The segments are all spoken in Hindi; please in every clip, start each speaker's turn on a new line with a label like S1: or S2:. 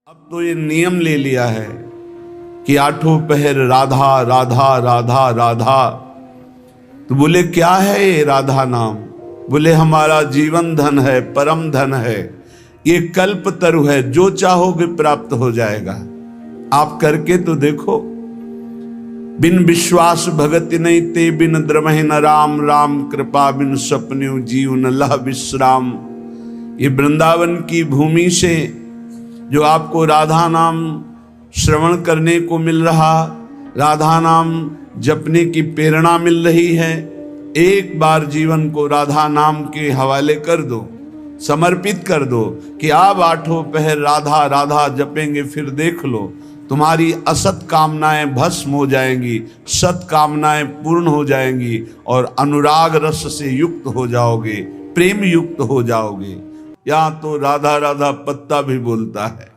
S1: अब तो ये नियम ले लिया है कि आठों पहर राधा राधा राधा राधा। तो बोले क्या है ये राधा नाम? बोले हमारा जीवन धन है, परम धन है, ये कल्प तरु है, जो चाहोगे प्राप्त हो जाएगा। आप करके तो देखो। बिन विश्वास भगति नहीं ते, बिन द्रमहि न राम, राम कृपा बिन सपन्यु जीव न लह विश्राम। ये वृंदावन की भूमि से जो आपको राधा नाम श्रवण करने को मिल रहा, राधा नाम जपने की प्रेरणा मिल रही है, एक बार जीवन को राधा नाम के हवाले कर दो, समर्पित कर दो कि आप आठों पहर राधा राधा जपेंगे, फिर देख लो तुम्हारी असत कामनाएं भस्म हो जाएंगी, सत कामनाएं पूर्ण हो जाएंगी और अनुराग रस से युक्त हो जाओगे, प्रेम युक्त हो जाओगे। यहाँ तो राधा राधा पत्ता भी बोलता है,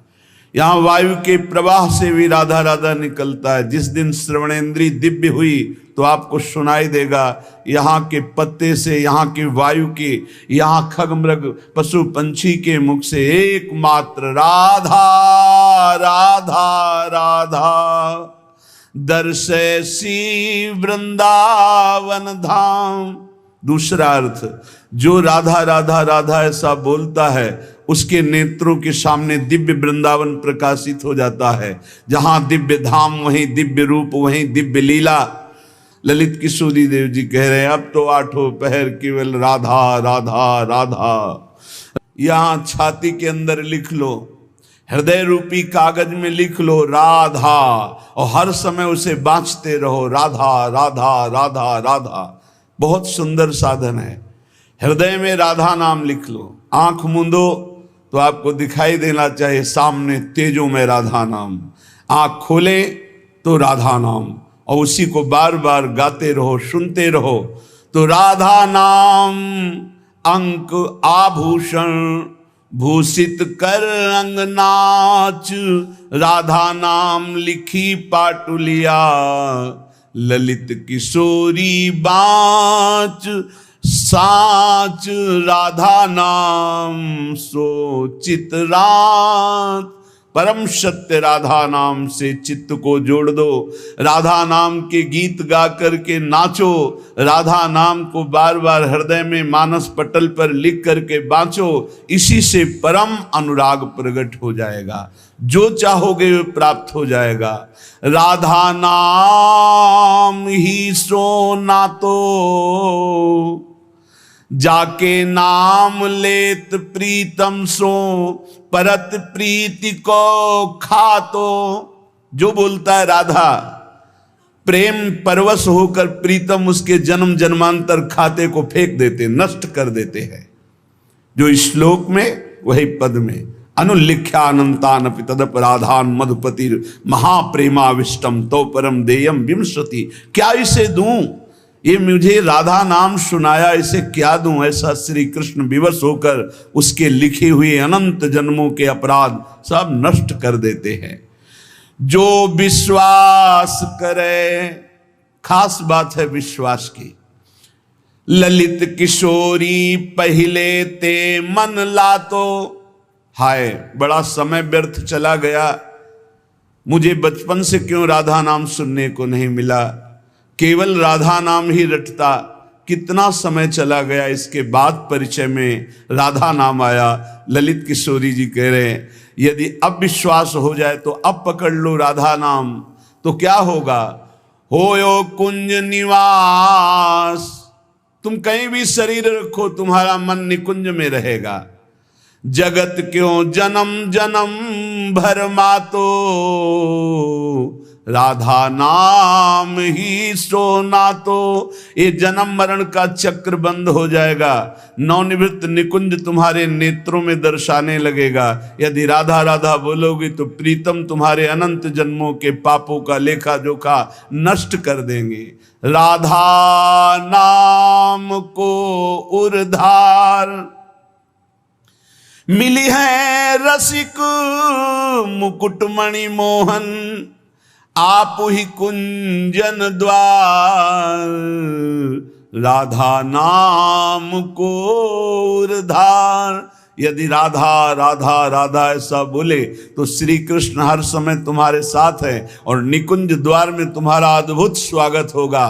S1: यहाँ वायु के प्रवाह से भी राधा राधा निकलता है। जिस दिन श्रवणेंद्री दिव्य हुई तो आपको सुनाई देगा यहाँ के पत्ते से, यहाँ के वायु के, यहाँ खग मृग पशु पंछी के मुख से एकमात्र राधा राधा राधा। दर्शैसी वृंदावन धाम। दूसरा अर्थ, जो राधा राधा राधा ऐसा बोलता है उसके नेत्रों के सामने दिव्य वृंदावन प्रकाशित हो जाता है। जहां दिव्य धाम वहीं दिव्य रूप, वहीं दिव्य लीला। ललित किशोरी देव जी कह रहे हैं अब तो आठों पहर केवल राधा राधा राधा। यहां छाती के अंदर लिख लो, हृदय रूपी कागज में लिख लो राधा, और हर समय उसे बांचते रहो, राधा राधा राधा राधा। बहुत सुंदर साधन है। हृदय में राधा नाम लिख लो, आंख मूंदो तो आपको दिखाई देना चाहिए सामने तेजों में राधा नाम, आंख खोले तो राधा नाम, और उसी को बार बार गाते रहो, सुनते रहो। तो राधा नाम अंक आभूषण भूषित कर अंग नाच, राधा नाम लिखी पाटुलिया, ललित किशोरी बाँच साच, राधा नाम सो चितरात। परम सत्य राधा नाम से चित्त को जोड़ दो, राधा नाम के गीत गा करके नाचो, राधा नाम को बार बार हृदय में मानस पटल पर लिख करके बाँचो। इसी से परम अनुराग प्रकट हो जाएगा, जो चाहोगे वो प्राप्त हो जाएगा। राधा नाम ही सोना तो जाके नाम लेत प्रीतम सो, परत प्रीति को खातो। जो बोलता है राधा, प्रेम परवश होकर प्रीतम उसके जन्म जन्मांतर खाते को फेंक देते, नष्ट कर देते हैं। जो श्लोक में वही पद में, अनुलिख्या अनंतान अपि तदपराधान मधुपतिर महाप्रेमाविष्टम तो परम देयम विंशति। क्या इसे दूं? ये मुझे राधा नाम सुनाया, इसे क्या दूं? ऐसा श्री कृष्ण विवश होकर उसके लिखे हुए अनंत जन्मों के अपराध सब नष्ट कर देते हैं। जो विश्वास करे, खास बात है विश्वास की। ललित किशोरी पहले ते मन लातो। हाय बड़ा समय व्यर्थ चला गया, मुझे बचपन से क्यों राधा नाम सुनने को नहीं मिला, केवल राधा नाम ही रटता। कितना समय चला गया, इसके बाद परिचय में राधा नाम आया। ललित किशोरी जी कह रहे हैं यदि अब विश्वास हो जाए तो अब पकड़ लो राधा नाम, तो क्या होगा। होयो कुंज निवास, तुम कहीं भी शरीर रखो तुम्हारा मन निकुंज में रहेगा। जगत क्यों जन्म जन्म भर मातो, राधा नाम ही सोना तो। ये जन्म मरण का चक्र बंद हो जाएगा, नवनिवृत्त निकुंज तुम्हारे नेत्रों में दर्शाने लगेगा। यदि राधा राधा बोलोगी तो प्रीतम तुम्हारे अनंत जन्मों के पापों का लेखा जोखा नष्ट कर देंगे। राधा नाम को उर्धार मिली है रसिक मुकुटमणि मोहन, आप ही कुंजन द्वार, राधा नाम को उर्धार। यदि राधा राधा राधा ऐसा बोले तो श्री कृष्ण हर समय तुम्हारे साथ है और निकुंज द्वार में तुम्हारा अद्भुत स्वागत होगा।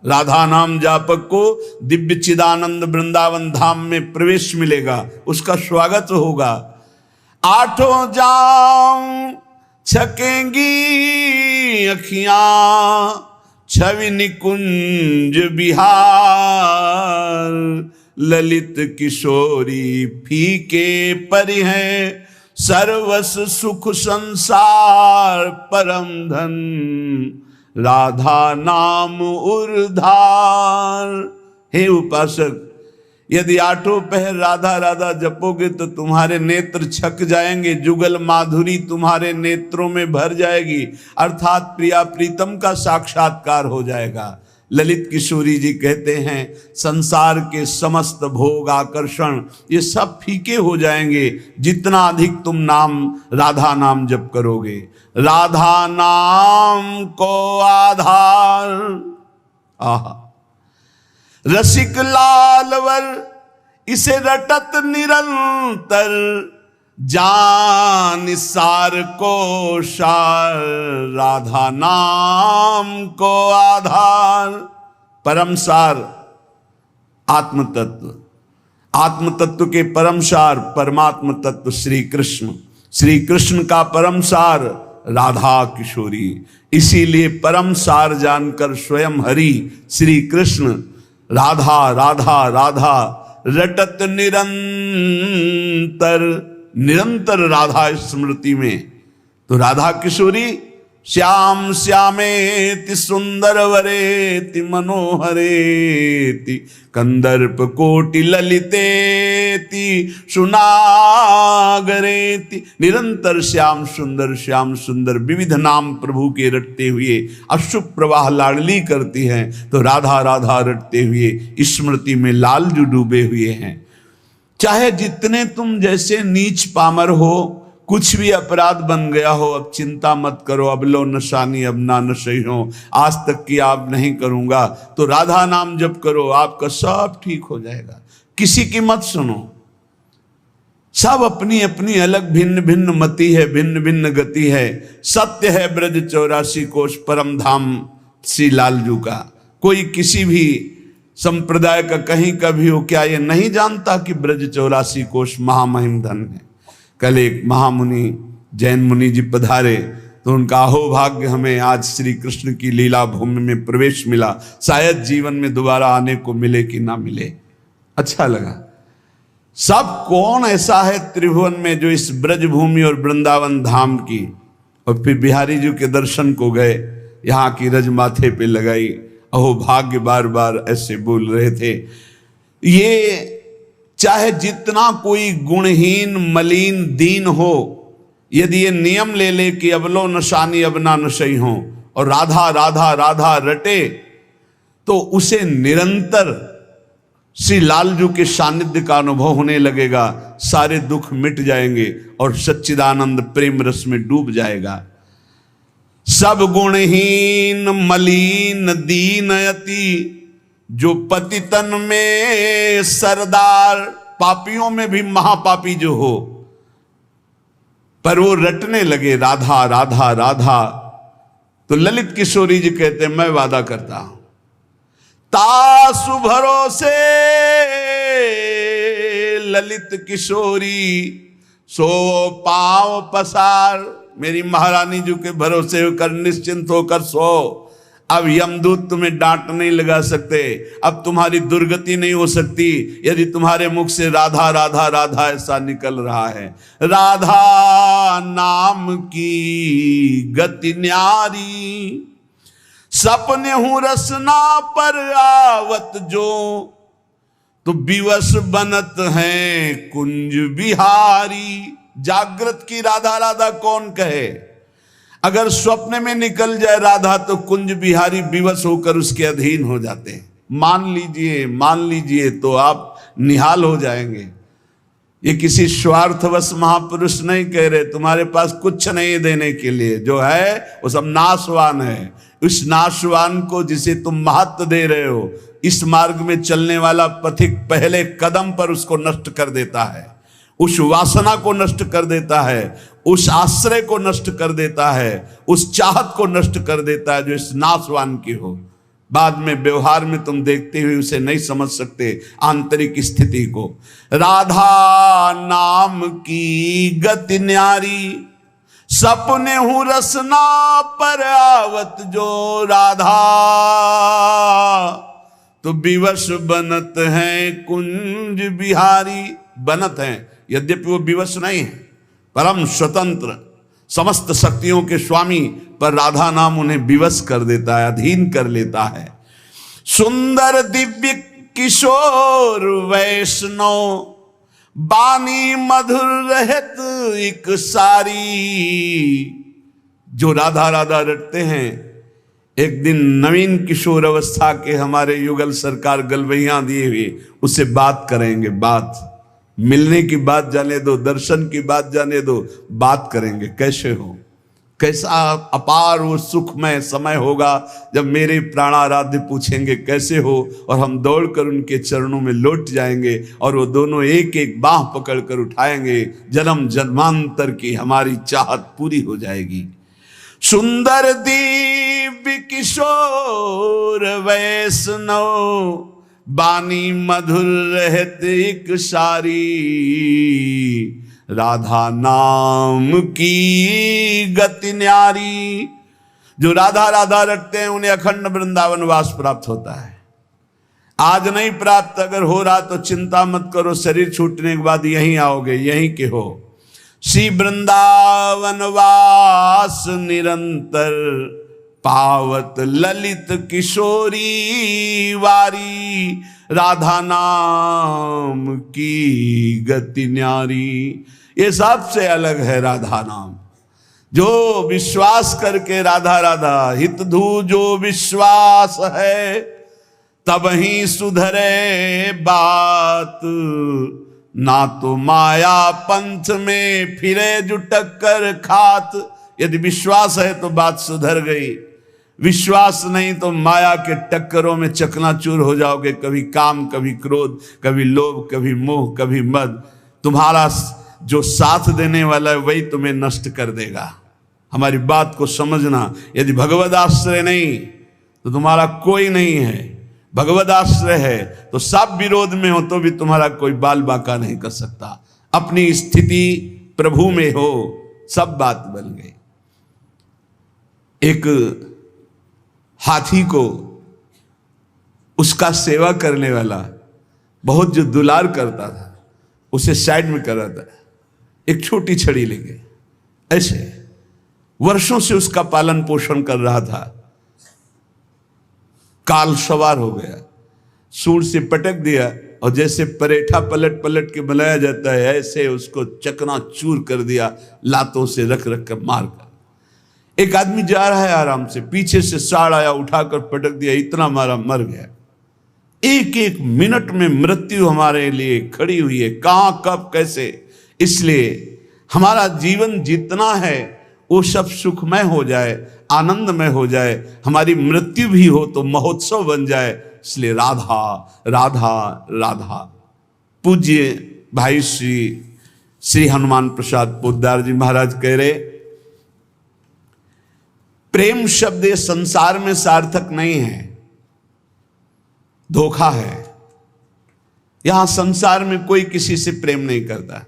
S1: राधा नाम जापक को दिव्य चिदानंद वृंदावन धाम में प्रवेश मिलेगा, उसका स्वागत होगा। आठों जाम छकेंगी अखियां छवि निकुंज बिहार, ललित किशोरी फीके परि हैं सर्वस सुख संसार, परम धन राधा नाम उर्धार। हे उपासक, यदि आठों पहर राधा राधा जपोगे तो तुम्हारे नेत्र छक जाएंगे, जुगल माधुरी तुम्हारे नेत्रों में भर जाएगी, अर्थात प्रिया प्रीतम का साक्षात्कार हो जाएगा। ललित किशोरी जी कहते हैं संसार के समस्त भोग आकर्षण ये सब फीके हो जाएंगे जितना अधिक तुम नाम राधा नाम जप करोगे। राधा नाम को आधार, आहा रसिक लालवर इसे रटत निरंतर, जान सार को सार राधा नाम को आधार। परम सार आत्म तत्व, आत्म तत्व के परम सार परमात्म तत्व श्री कृष्ण, श्री कृष्ण का परम सार राधा किशोरी। इसीलिए परम सार जानकर स्वयं हरि श्री कृष्ण राधा राधा राधा रटत निरंतर, निरंतर राधा स्मृति में। तो राधा किशोरी श्याम श्यामेति सुंदर वरेति मनोहरेति, कंदर्प कोटि ललितेति सुनागरेति। निरंतर श्याम सुंदर विविध नाम प्रभु के रटते हुए अशुभ प्रवाह लाडली करती हैं, तो राधा राधा रटते हुए स्मृति में लालजू डूबे हुए हैं। चाहे जितने तुम जैसे नीच पामर हो, कुछ भी अपराध बन गया हो, अब चिंता मत करो, अब लो नशानी अब ना नशई हो, आज तक की आप नहीं करूंगा, तो राधा नाम जप करो, आपका सब ठीक हो जाएगा। किसी की मत सुनो, सब अपनी अपनी अलग भिन्न भिन्न मति है, भिन्न भिन्न गति है। सत्य है ब्रज 84 कोश परम धाम श्री लालजू का। कोई किसी भी संप्रदाय का कहीं का भी हो, क्या ये नहीं जानता कि ब्रज 84 कोश महामहिम धन है। कल एक महामुनि जैन मुनि जी पधारे तो उनका अहोभाग्य हमें आज श्री कृष्ण की लीला भूमि में प्रवेश मिला, शायद जीवन में दोबारा आने को मिले कि ना मिले। अच्छा लगा। सब कौन ऐसा है त्रिभुवन में जो इस ब्रज भूमि और वृंदावन धाम की, और फिर बिहारी जी के दर्शन को गए, यहाँ की रज माथे पे लगाई, अहोभाग्य बार बार ऐसे बोल रहे थे। ये चाहे जितना कोई गुणहीन मलिन दीन हो, यदि ये नियम ले ले कि अब लो नशानी अब ना नशई हो और राधा राधा राधा रटे, तो उसे निरंतर श्री लालजू के सानिध्य का अनुभव होने लगेगा, सारे दुख मिट जाएंगे और सच्चिदानंद प्रेम रस में डूब जाएगा। सब गुणहीन मलिन दीन यति, जो पतितन में सरदार, पापियों में भी महापापी जो हो, पर वो रटने लगे राधा राधा राधा, तो ललित किशोरी जी कहते मैं वादा करता हूं तासु भरोसे ललित किशोरी सो पांव पसार। मेरी महारानी जी के भरोसे होकर निश्चिंत होकर सो। अब यमदूत तुम्हें डांट नहीं लगा सकते, अब तुम्हारी दुर्गति नहीं हो सकती यदि तुम्हारे मुख से राधा राधा राधा ऐसा निकल रहा है। राधा नाम की गति न्यारी, सपने हूं रसना पर आवत जो, तो विवश बनत हैं कुंज बिहारी। जागृत की राधा राधा कौन कहे, अगर स्वप्न में निकल जाए राधा तो कुंज बिहारी विवश होकर उसके अधीन हो जाते हैं। मान लीजिए तो आप निहाल हो जाएंगे। ये किसी स्वार्थवश महापुरुष नहीं कह रहे, तुम्हारे पास कुछ नहीं देने के लिए, जो है वो सब नाशवान है। उस नाशवान को जिसे तुम महत्व दे रहे हो, इस मार्ग में चलने वाला पथिक पहले कदम पर उसको नष्ट कर देता है। उस वासना को नष्ट कर देता है, उस आश्रय को नष्ट कर देता है, उस चाहत को नष्ट कर देता है जो इस नाशवान की हो। बाद में व्यवहार में तुम देखते हुए उसे नहीं समझ सकते आंतरिक स्थिति को। राधा नाम की गति न्यारी, सपने हूं रसना पर आवत जो राधा, तो विवश बनत है कुंज बिहारी। बनत हैं, यद्यपि वो विवश नहीं है, परम स्वतंत्र समस्त शक्तियों के स्वामी, पर राधा नाम उन्हें विवश कर देता है, अधीन कर लेता है। सुंदर दिव्य किशोर वैष्णव, बानी मधुर रहत एक सारी। जो राधा राधा रटते हैं, एक दिन नवीन किशोर अवस्था के हमारे युगल सरकार गलवैया दिए हुए उससे बात करेंगे। बात मिलने की बात जाने दो, दर्शन की बात जाने दो, बात करेंगे कैसे हो, कैसा अपार वो सुखमय समय होगा जब मेरे प्राणाराध्य पूछेंगे कैसे हो, और हम दौड़कर उनके चरणों में लौट जाएंगे और वो दोनों एक एक बाह पकड़कर उठाएंगे। जन्म जन्मांतर की हमारी चाहत पूरी हो जाएगी। सुंदर दिव्य किशोर वैष्णव, बानी मधुर रहते एक सारी। राधा नाम की गति न्यारी। जो राधा राधा रटते हैं उन्हें अखंड वृंदावन वास प्राप्त होता है। आज नहीं प्राप्त, अगर हो रहा तो चिंता मत करो, शरीर छूटने के बाद यहीं आओगे, यहीं के हो। श्री वृंदावन वास निरंतर, पावत ललित किशोरी वारी। राधा नाम की गति न्यारी। ये सबसे अलग है राधा नाम। जो विश्वास करके राधा राधा हित धू जो विश्वास है, तब ही सुधरे बात। ना तो माया पंथ में फिरे जो टक्कर खात। यदि विश्वास है तो बात सुधर गई, विश्वास नहीं तो माया के टक्करों में चकनाचूर हो जाओगे। कभी काम, कभी क्रोध, कभी लोभ, कभी मोह, कभी मद। तुम्हारा जो साथ देने वाला है वही तुम्हें नष्ट कर देगा। हमारी बात को समझना। यदि भगवद आश्रय नहीं तो तुम्हारा कोई नहीं है, भगवद आश्रय है तो सब विरोध में हो तो भी तुम्हारा कोई बाल बाका नहीं कर सकता। अपनी स्थिति प्रभु में हो, सब बात बन गई। एक हाथी को उसका सेवा करने वाला बहुत जो दुलार करता था, उसे साइड में कर रहा था, एक छोटी छड़ी लेके ऐसे वर्षों से उसका पालन पोषण कर रहा था। काल सवार हो गया, सूंड से पटक दिया और जैसे परेठा पलट पलट के बनाया जाता है ऐसे उसको चकनाचूर कर दिया, लातों से रख रख कर मार कर। एक आदमी जा रहा है आराम से, पीछे से साड़ आया, उठाकर पटक दिया, इतना मारा, मर गया। एक एक मिनट में मृत्यु हमारे लिए खड़ी हुई है, कहां कब कैसे। इसलिए हमारा जीवन जितना है वो सब सुखमय हो जाए, आनंदमय हो जाए, हमारी मृत्यु भी हो तो महोत्सव बन जाए। इसलिए राधा राधा राधा। पूज्य भाई श्री हनुमान प्रसाद पोद्दार जी महाराज कह रहे, प्रेम शब्द ये संसार में सार्थक नहीं है, धोखा है। यहां संसार में कोई किसी से प्रेम नहीं करता,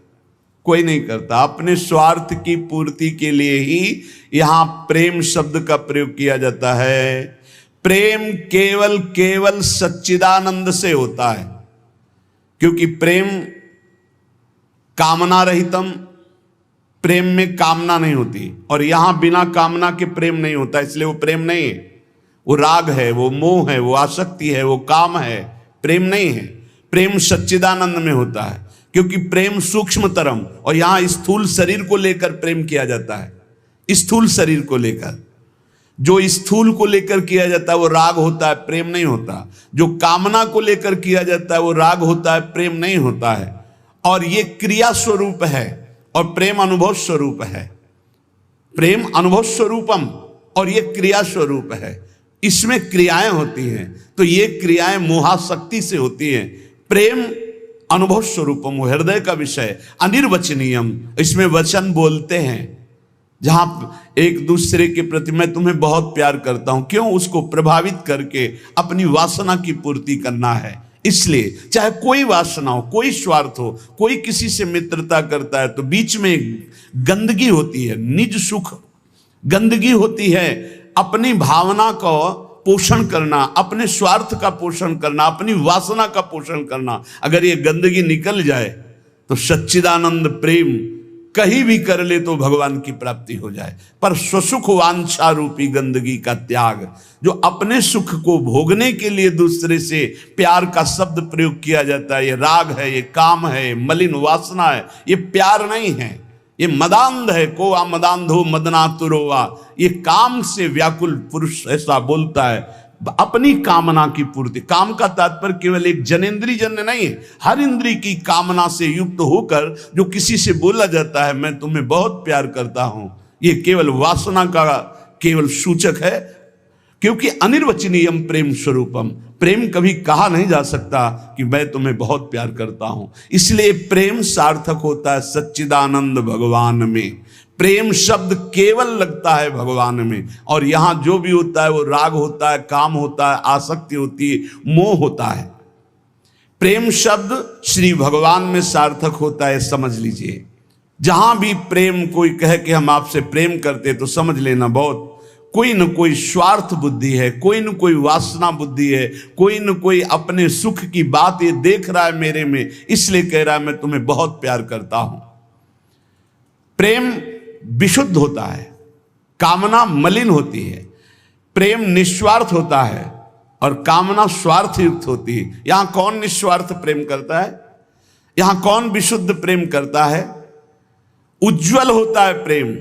S1: कोई नहीं करता। अपने स्वार्थ की पूर्ति के लिए ही यहां प्रेम शब्द का प्रयोग किया जाता है। प्रेम केवल केवल सच्चिदानंद से होता है, क्योंकि प्रेम कामना रहितम, प्रेम में कामना नहीं होती, और यहां बिना कामना के प्रेम नहीं होता, इसलिए वो प्रेम नहीं है। वो राग है, वो मोह है, वो आसक्ति है, वो काम है, प्रेम नहीं है। प्रेम सच्चिदानंद में होता है, क्योंकि प्रेम सूक्ष्मतरम, और यहां स्थूल शरीर को लेकर प्रेम किया जाता है। स्थूल शरीर को लेकर, जो स्थूल को लेकर किया जाता है वो राग होता है, प्रेम नहीं होता। जो कामना को लेकर किया जाता है वो राग होता है, प्रेम नहीं होता है। और ये क्रिया स्वरूप है और प्रेम अनुभव स्वरूप है। प्रेम अनुभव स्वरूपम और ये क्रिया स्वरूप है। इसमें क्रियाएं होती हैं, तो ये क्रियाएं मोहाशक्ति से होती हैं। प्रेम अनुभव स्वरूपम, हृदय का विषय, अनिर्वचनीयम, इसमें वचन बोलते हैं। जहां एक दूसरे के प्रति मैं तुम्हें बहुत प्यार करता हूं, क्यों? उसको प्रभावित करके अपनी वासना की पूर्ति करना है। इसलिए चाहे कोई वासना हो, कोई स्वार्थ हो, कोई किसी से मित्रता करता है तो बीच में गंदगी होती है, निज सुख, गंदगी होती है, अपनी भावना को पोषण करना, अपने स्वार्थ का पोषण करना, अपनी वासना का पोषण करना। अगर ये गंदगी निकल जाए तो सच्चिदानंद प्रेम कहीं भी कर ले तो भगवान की प्राप्ति हो जाए। पर स्वसुख वांछा रूपी गंदगी का त्याग, जो अपने सुख को भोगने के लिए दूसरे से प्यार का शब्द प्रयोग किया जाता है, ये राग है, ये काम है, मलिन वासना है, ये प्यार नहीं है, ये मदांध है। को आ मदांधो मदनातुरोवा, ये काम से व्याकुल पुरुष ऐसा बोलता है, अपनी कामना की पूर्ति। काम का तात्पर्य केवल एक जनेंद्रिय जन्य नहीं है, हर इंद्रिय की कामना से युक्त होकर जो किसी से बोला जाता है मैं तुम्हें बहुत प्यार करता हूं, ये केवल वासना का केवल सूचक है। क्योंकि अनिर्वचनीयम प्रेम स्वरूपम, प्रेम कभी कहा नहीं जा सकता कि मैं तुम्हें बहुत प्यार करता हूं। इसलिए प्रेम सार्थक होता है सच्चिदानंद भगवान में। प्रेम शब्द केवल लगता है भगवान में, और यहां जो भी होता है वो राग होता है, काम होता है, आसक्ति होती है, मोह होता है। प्रेम शब्द श्री भगवान में सार्थक होता है, समझ लीजिए। जहां भी प्रेम कोई कहे कि हम आपसे प्रेम करते, तो समझ लेना बहुत कोई न कोई स्वार्थ बुद्धि है, कोई न कोई वासना बुद्धि है, कोई न कोई अपने सुख की बात ये देख रहा है मेरे में, इसलिए कह रहा है मैं तुम्हें बहुत प्यार करता हूं। प्रेम विशुद्ध होता है, कामना मलिन होती है। प्रेम निस्वार्थ होता है और कामना स्वार्थ युक्त होती है। यहां कौन निस्वार्थ प्रेम करता है? यहां कौन विशुद्ध प्रेम करता है? उज्जवल होता है प्रेम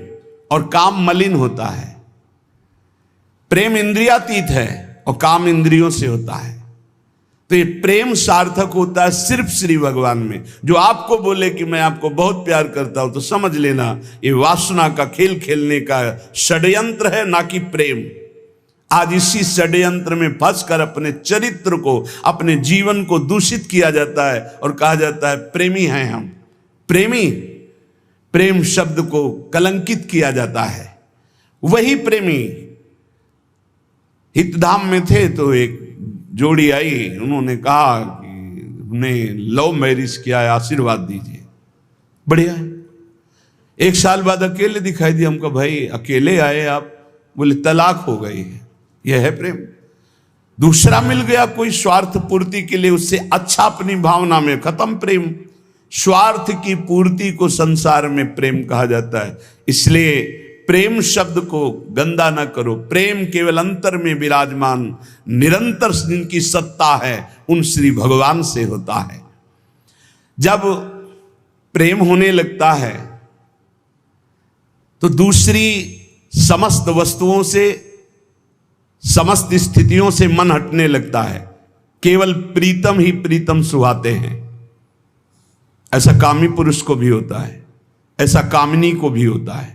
S1: और काम मलिन होता है। प्रेम इंद्रियातीत है और काम इंद्रियों से होता है। तो ये प्रेम सार्थक होता है सिर्फ श्री भगवान में। जो आपको बोले कि मैं आपको बहुत प्यार करता हूं, तो समझ लेना ये वासना का खेल खेलने का षड्यंत्र है, ना कि प्रेम। आज इसी षड्यंत्र में फंसकर अपने चरित्र को, अपने जीवन को दूषित किया जाता है और कहा जाता है प्रेमी हैं हम। प्रेमी, प्रेम शब्द को कलंकित किया जाता है। वही प्रेमी हितधाम में थे तो एक जोड़ी आई, उन्होंने कहा कि उन्हें लव मैरिज किया है, आशीर्वाद दीजिए। बढ़िया है। एक साल बाद अकेले दिखाई दिया। हमको भाई अकेले आए आप? बोले तलाक हो गई है। यह है प्रेम। दूसरा मिल गया कोई स्वार्थ पूर्ति के लिए, उससे अच्छा अपनी भावना में, खत्म प्रेम। स्वार्थ की पूर्ति को संसार में प्रेम कहा जाता है। इसलिए प्रेम शब्द को गंदा न करो। प्रेम केवल अंतर में विराजमान निरंतर जिनकी सत्ता है उन श्री भगवान से होता है। जब प्रेम होने लगता है तो दूसरी समस्त वस्तुओं से, समस्त स्थितियों से मन हटने लगता है। केवल प्रीतम ही प्रीतम सुहाते हैं। ऐसा कामी पुरुष को भी होता है, ऐसा कामिनी को भी होता है।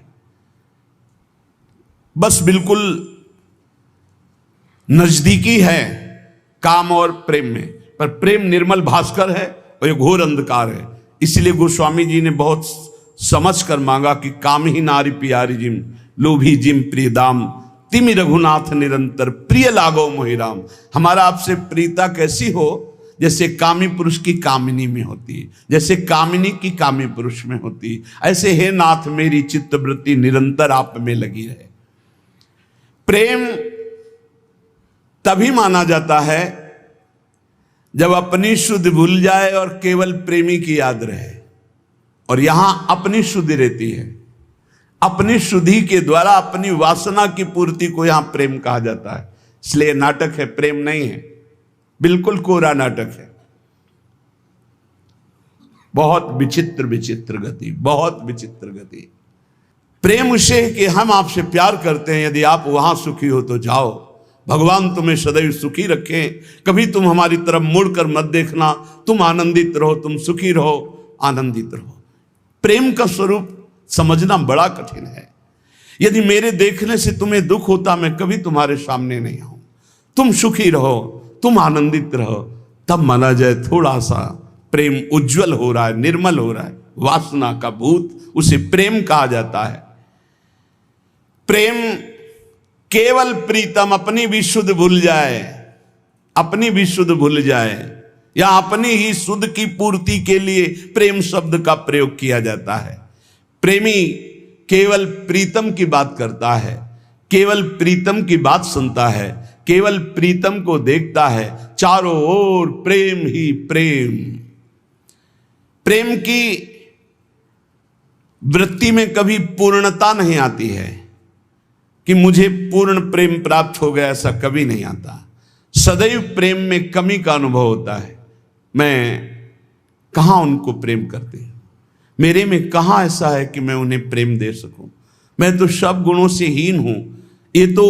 S1: बस बिल्कुल नजदीकी है काम और प्रेम में, पर प्रेम निर्मल भास्कर है और ये घोर अंधकार है। इसलिए गोस्वामी जी ने बहुत समझ कर मांगा कि काम ही नारी प्यारी जिम, लोभी जिम प्रिय दाम, तिमि रघुनाथ निरंतर प्रिय लागो मोहिराम। हमारा आपसे प्रीता कैसी हो? जैसे कामी पुरुष की कामिनी में होती है, जैसे कामिनी की कामी पुरुष में होती है, ऐसे हे नाथ मेरी चित्तवृत्ति निरंतर आप में लगी रहे। प्रेम तभी माना जाता है जब अपनी शुद्ध भूल जाए और केवल प्रेमी की याद रहे। और यहां अपनी शुद्धि रहती है। अपनी शुद्धि के द्वारा अपनी वासना की पूर्ति को यहां प्रेम कहा जाता है। इसलिए नाटक है, प्रेम नहीं है, बिल्कुल कोरा नाटक है। बहुत विचित्र विचित्र गति, बहुत विचित्र गति। प्रेम उसे कि हम आपसे प्यार करते हैं, यदि आप वहां सुखी हो तो जाओ, भगवान तुम्हें सदैव सुखी रखें, कभी तुम हमारी तरफ मुड़कर मत देखना, तुम आनंदित रहो, तुम सुखी रहो, आनंदित रहो। प्रेम का स्वरूप समझना बड़ा कठिन है। यदि मेरे देखने से तुम्हें दुख होता, मैं कभी तुम्हारे सामने नहीं आऊं। तुम सुखी रहो, तुम आनंदित रहो, तब माना जाए थोड़ा सा प्रेम उज्जवल हो रहा है, निर्मल हो रहा है, वासना का भूत, उसे प्रेम कहा जाता है। प्रेम केवल प्रीतम अपनी भी शुद्ध भूल जाए, अपनी भी शुद्ध भूल जाए, या अपनी ही शुद्ध की पूर्ति के लिए प्रेम शब्द का प्रयोग किया जाता है। प्रेमी केवल प्रीतम की बात करता है, केवल प्रीतम की बात सुनता है, केवल प्रीतम को देखता है, चारों ओर प्रेम ही प्रेम। प्रेम की वृत्ति में कभी पूर्णता नहीं आती है कि मुझे पूर्ण प्रेम प्राप्त हो गया, ऐसा कभी नहीं आता। सदैव प्रेम में कमी का अनुभव होता है। मैं कहां उनको प्रेम करती हूं, मेरे में कहां ऐसा है कि मैं उन्हें प्रेम दे सकूं। मैं तो सब गुणों से हीन हूं, ये तो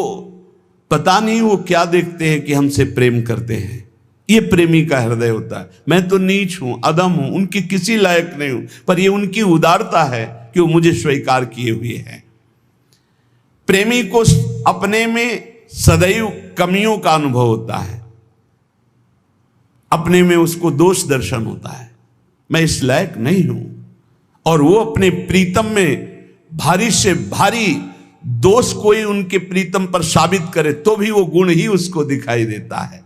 S1: पता नहीं वो क्या देखते हैं कि हमसे प्रेम करते हैं। ये प्रेमी का हृदय होता है। मैं तो नीच हूं, अदम हूं, उनकी किसी लायक नहीं हूं, पर ये उनकी उदारता है कि वो मुझे स्वीकार किए हुए हैं। प्रेमी को अपने में सदैव कमियों का अनुभव होता है, अपने में उसको दोष दर्शन होता है, मैं इस लायक नहीं हूं। और वो अपने प्रीतम में भारी से भारी दोष कोई उनके प्रीतम पर साबित करे तो भी वो गुण ही उसको दिखाई देता है।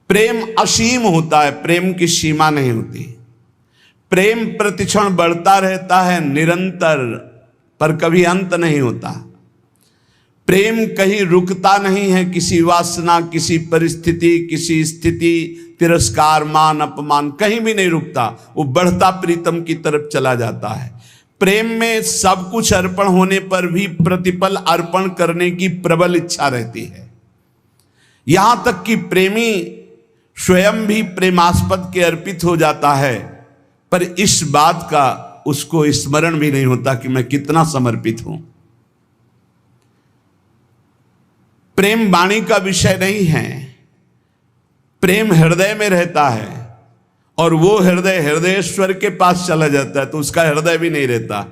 S1: प्रेम असीम होता है, प्रेम की सीमा नहीं होती। प्रेम प्रतिक्षण बढ़ता रहता है निरंतर, पर कभी अंत नहीं होता। प्रेम कहीं रुकता नहीं है, किसी वासना, किसी परिस्थिति, किसी स्थिति, तिरस्कार, मान, अपमान, कहीं भी नहीं रुकता। वो बढ़ता प्रीतम की तरफ चला जाता है। प्रेम में सब कुछ अर्पण होने पर भी प्रतिपल अर्पण करने की प्रबल इच्छा रहती है। यहां तक कि प्रेमी स्वयं भी प्रेमास्पद के अर्पित हो जाता है, पर इस बात का उसको स्मरण भी नहीं होता कि मैं कितना समर्पित हूं। प्रेम वाणी का विषय नहीं है, प्रेम हृदय में रहता है, और वो हृदय हृदयेश्वर के पास चला जाता है तो उसका हृदय भी नहीं रहता।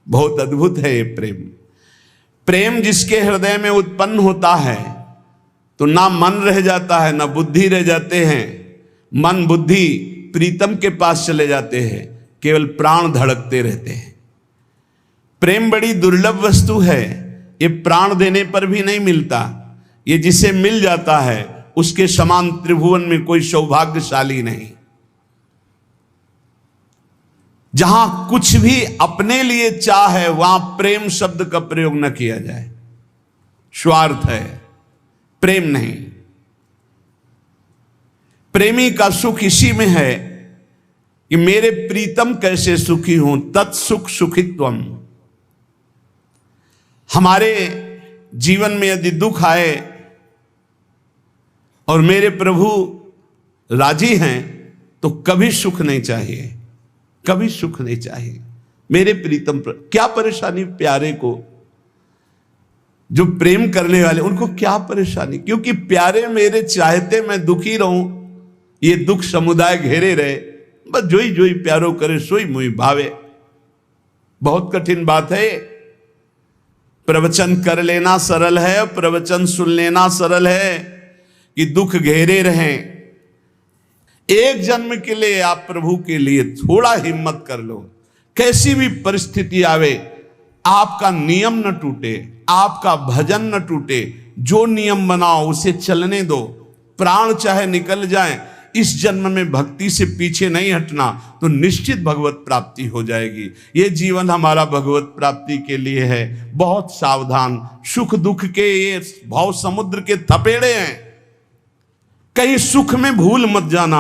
S1: बहुत अद्भुत है ये प्रेम। प्रेम जिसके हृदय में उत्पन्न होता है तो ना मन रह जाता है, ना बुद्धि रह जाते हैं। मन बुद्धि प्रीतम के पास चले जाते हैं, केवल प्राण धड़कते रहते हैं। प्रेम बड़ी दुर्लभ वस्तु है, ये प्राण देने पर भी नहीं मिलता। ये जिसे मिल जाता है उसके समान त्रिभुवन में कोई सौभाग्यशाली नहीं। जहां कुछ भी अपने लिए चाह है वहां प्रेम शब्द का प्रयोग न किया जाए। स्वार्थ है, प्रेम नहीं। प्रेमी का सुख इसी में है कि मेरे प्रीतम कैसे सुखी हों, तत्सुख सुखित्वम। हमारे जीवन में यदि दुख आए और मेरे प्रभु राजी हैं तो कभी सुख नहीं चाहिए, कभी सुख नहीं चाहिए। मेरे प्रीतम क्या परेशानी प्यारे को, जो प्रेम करने वाले उनको क्या परेशानी, क्योंकि प्यारे मेरे चाहते मैं दुखी रहूं, ये दुख समुदाय घेरे रहे, बस जोई जोई प्यारो करे सोई मुई भावे। बहुत कठिन बात है। प्रवचन कर लेना सरल है, प्रवचन सुन लेना सरल है कि दुख घेरे रहें। एक जन्म के लिए आप प्रभु के लिए थोड़ा हिम्मत कर लो। कैसी भी परिस्थिति आवे, आपका नियम न टूटे, आपका भजन न टूटे। जो नियम बनाओ उसे चलने दो, प्राण चाहे निकल जाए। इस जन्म में भक्ति से पीछे नहीं हटना तो निश्चित भगवत प्राप्ति हो जाएगी। ये जीवन हमारा भगवत प्राप्ति के लिए है। बहुत सावधान, सुख दुख के ये भाव समुद्र के थपेड़े हैं। कहीं सुख में भूल मत जाना,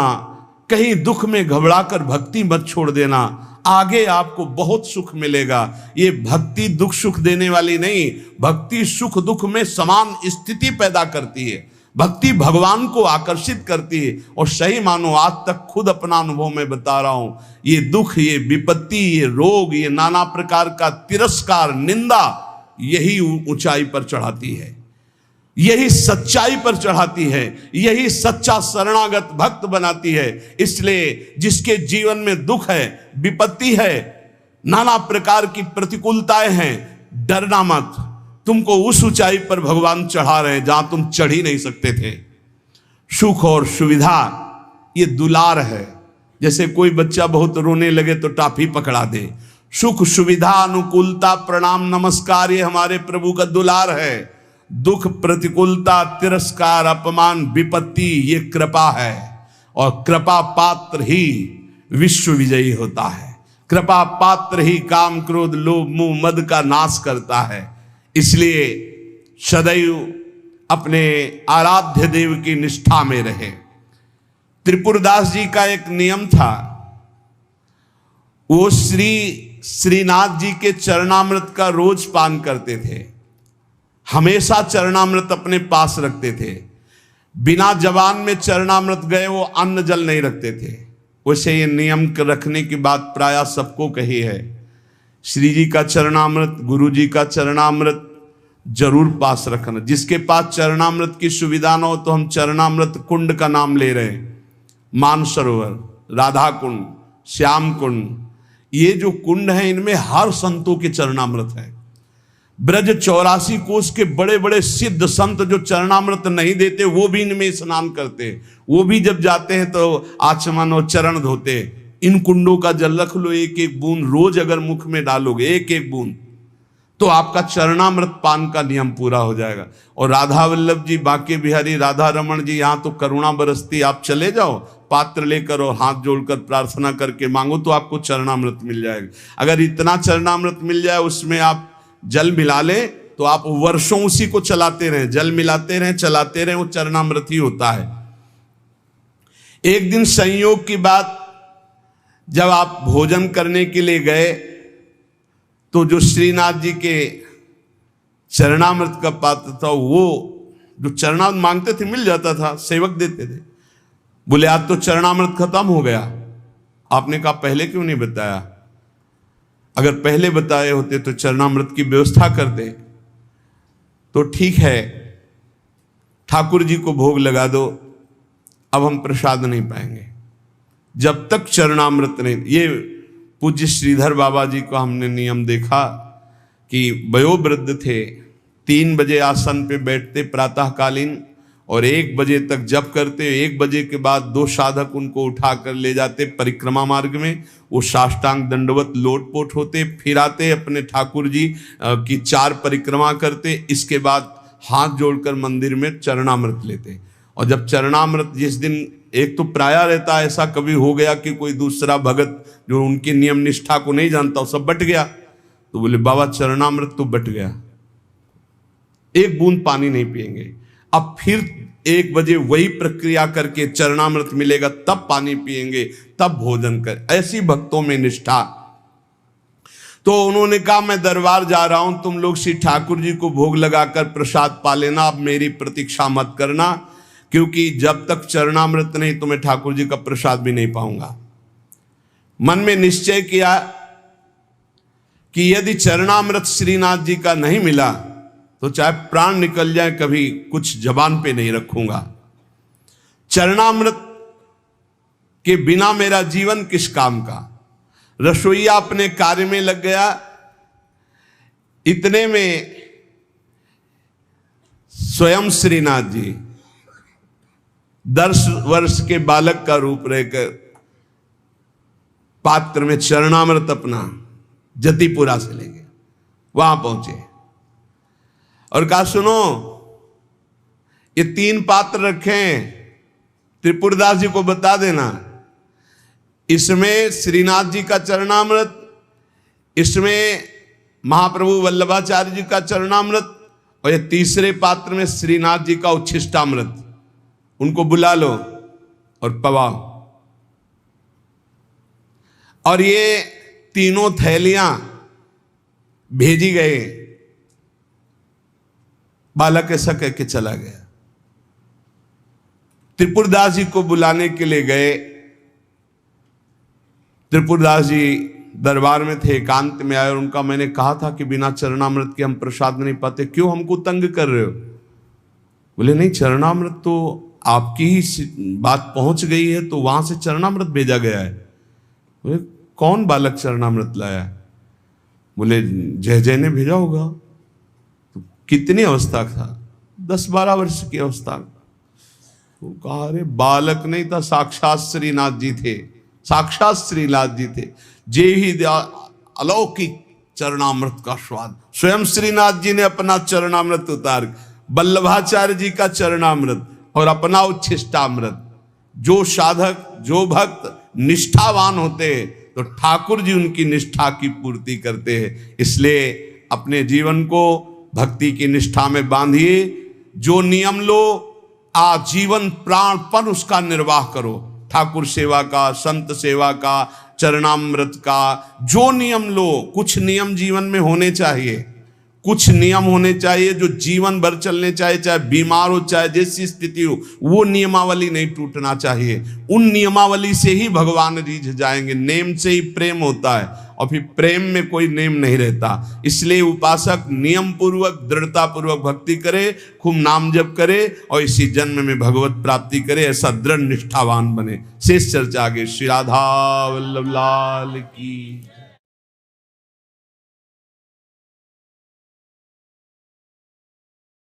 S1: कहीं दुख में घबराकर भक्ति मत छोड़ देना। आगे आपको बहुत सुख मिलेगा। ये भक्ति दुख सुख देने वाली नहीं, भक्ति सुख दुख में समान स्थिति पैदा करती है। भक्ति भगवान को आकर्षित करती है। और सही मानो आज तक खुद अपना अनुभव में बता रहा हूं, ये दुख, ये विपत्ति, ये रोग, ये नाना प्रकार का तिरस्कार, निंदा, यही ऊंचाई पर चढ़ाती है, यही सच्चाई पर चढ़ाती है, यही सच्चा शरणागत भक्त बनाती है। इसलिए जिसके जीवन में दुख है, विपत्ति है, नाना प्रकार की प्रतिकूलताएं हैं, डरना मत। तुमको उस ऊंचाई पर भगवान चढ़ा रहे हैं जहां तुम चढ़ ही नहीं सकते थे। सुख और सुविधा ये दुलार है। जैसे कोई बच्चा बहुत रोने लगे तो टाफी पकड़ा दे। सुख सुविधा अनुकूलता प्रणाम नमस्कार ये हमारे प्रभु का दुलार है। दुख प्रतिकूलता तिरस्कार अपमान विपत्ति ये कृपा है। और कृपा पात्र ही विश्व विजयी होता है। कृपा पात्र ही काम क्रोध लोभ मोह मद का नाश करता है। इसलिए सदैव अपने आराध्य देव की निष्ठा में रहे। त्रिपुरदास जी का एक नियम था, वो श्रीनाथ जी के चरणामृत का रोज पान करते थे। हमेशा चरणामृत अपने पास रखते थे। बिना जबान में चरणामृत गए वो अन्न जल नहीं रखते थे। वैसे ये नियम रखने की बात प्रायः सबको कही है। श्री जी का चरणामृत गुरु जी का चरणामृत जरूर पास रखना। जिसके पास चरणामृत की सुविधा न हो तो हम चरणामृत कुंड का नाम ले रहे हैं। मानसरोवर, राधा कुंड, श्याम कुंड, ये जो कुंड है इनमें हर संतों के चरणामृत है। ब्रज 84 कोस के बड़े बड़े सिद्ध संत जो चरणामृत नहीं देते वो भी इनमें स्नान करते। वो भी जब जाते हैं तो आचमन और चरण धोते। इन कुंडों का जल रख लो, एक एक बूंद रोज अगर मुख में डालोगे एक एक बूंद तो आपका चरणामृत पान का नियम पूरा हो जाएगा। और राधा वल्लभ जी, बांके बिहारी राधा रमन जी, यहाँ तो करुणा बरसती। आप चले जाओ पात्र लेकर और हाथ जोड़कर प्रार्थना करके मांगो तो आपको चरणामृत मिल जाएगा। अगर इतना चरणामृत मिल जाए उसमें आप जल मिला ले तो आप वर्षों उसी को चलाते रहें, जल मिलाते रहें चलाते रहें, वो चरणामृत ही होता है। एक दिन संयोग की बात, जब आप भोजन करने के लिए गए तो जो श्रीनाथ जी के चरणामृत का पात्र था, वो जो चरणामृत मांगते थे मिल जाता था, सेवक देते थे। बोले आज तो चरणामृत खत्म हो गया। आपने कहा पहले क्यों नहीं बताया? अगर पहले बताए होते तो चरणामृत की व्यवस्था कर दे तो ठीक है, ठाकुर जी को भोग लगा दो, अब हम प्रसाद नहीं पाएंगे जब तक चरणामृत नहीं। ये पूज्य श्रीधर बाबा जी को हमने नियम देखा कि वयोवृद्ध थे, 3 बजे आसन पे बैठते प्रातःकालीन और 1 बजे तक जप करते। 1 बजे के बाद 2 साधक उनको उठाकर ले जाते परिक्रमा मार्ग में। वो साष्टांग दंडवत लोटपोट होते, फिर आते अपने ठाकुर जी की 4 परिक्रमा करते। इसके बाद हाथ जोड़कर मंदिर में चरणामृत लेते। और जब चरणामृत जिस दिन, एक तो प्रायः रहता है ऐसा कभी हो गया कि कोई दूसरा भगत जो उनके नियम निष्ठा को नहीं जानता वो सब बट गया, तो बोले बाबा चरणामृत तो बट गया, 1 बूंद पानी नहीं पिएंगे। अब फिर 1 बजे वही प्रक्रिया करके चरणामृत मिलेगा तब पानी पिएंगे, तब भोजन कर। ऐसी भक्तों में निष्ठा। तो उन्होंने कहा मैं दरबार जा रहा हूं, तुम लोग श्री ठाकुर जी को भोग लगाकर प्रसाद पा लेना, अब मेरी प्रतीक्षा मत करना, क्योंकि जब तक चरणामृत नहीं तो मैं ठाकुर जी का प्रसाद भी नहीं पाऊंगा। मन में निश्चय किया कि यदि चरणामृत श्रीनाथ जी का नहीं मिला तो चाहे प्राण निकल जाए कभी कुछ जबान पे नहीं रखूंगा। चरणामृत के बिना मेरा जीवन किस काम का। रसोईया अपने कार्य में लग गया। इतने में स्वयं श्रीनाथ जी 10 वर्ष के बालक का रूप रहकर पात्र में चरणामृत अपना जतिपुरा से लेंगे, वहां पहुंचे और कहा सुनो ये 3 पात्र रखें, त्रिपुरदास जी को बता देना, इसमें श्रीनाथ जी का चरणामृत, इसमें महाप्रभु वल्लभाचार्य जी का चरणामृत, और ये तीसरे पात्र में श्रीनाथ जी का उच्छिष्टामृत। उनको बुला लो और पवाओ। और ये तीनों थैलियां भेजी गए। बालक ऐसा कह के चला गया। त्रिपुरदास जी को बुलाने के लिए गए। त्रिपुरदास जी दरबार में थे, एकांत में आए और उनका मैंने कहा था कि बिना चरणामृत के हम प्रसाद नहीं पाते, क्यों हमको तंग कर रहे हो? बोले नहीं, चरणामृत तो आपकी ही बात पहुंच गई है तो वहां से चरणामृत भेजा गया है। बोले कौन बालक चरणामृत लाया? बोले जय जय ने भेजा होगा। तो कितनी अवस्था था? 10-12 वर्ष की अवस्था। तो कहा अरे बालक नहीं था, साक्षात श्रीनाथ जी थे, साक्षात श्रीनाथ जी थे। जे ही अलौकिक चरणामृत का स्वाद, स्वयं श्रीनाथ जी ने अपना चरणामृत उतार, वल्लभाचार्य जी का चरणामृत और अपना उच्छिष्टामृत। जो साधक, जो भक्त निष्ठावान होते हैं तो ठाकुर जी उनकी निष्ठा की पूर्ति करते हैं। इसलिए अपने जीवन को भक्ति की निष्ठा में बांधिए। जो नियम लो, आजीवन प्राणपण उसका निर्वाह करो। ठाकुर सेवा का, संत सेवा का, चरणामृत का जो नियम लो, कुछ नियम जीवन में होने चाहिए, कुछ नियम होने चाहिए जो जीवन भर चलने चाहिए, चाहे बीमार हो चाहे जैसी स्थिति हो, वो नियमावली नहीं टूटना चाहिए। उन नियमावली से ही भगवान रीझ जाएंगे। नेम से ही प्रेम होता है और फिर प्रेम में कोई नेम नहीं रहता। इसलिए उपासक नियम पूर्वक, दृढ़ता पूर्वक भक्ति करे, खूब नाम जप करे और इसी जन्म में भगवत प्राप्ति करे, ऐसा दृढ़ निष्ठावान बने। शेष चर्चा आगे। श्री राधा वल्लभ लाल की।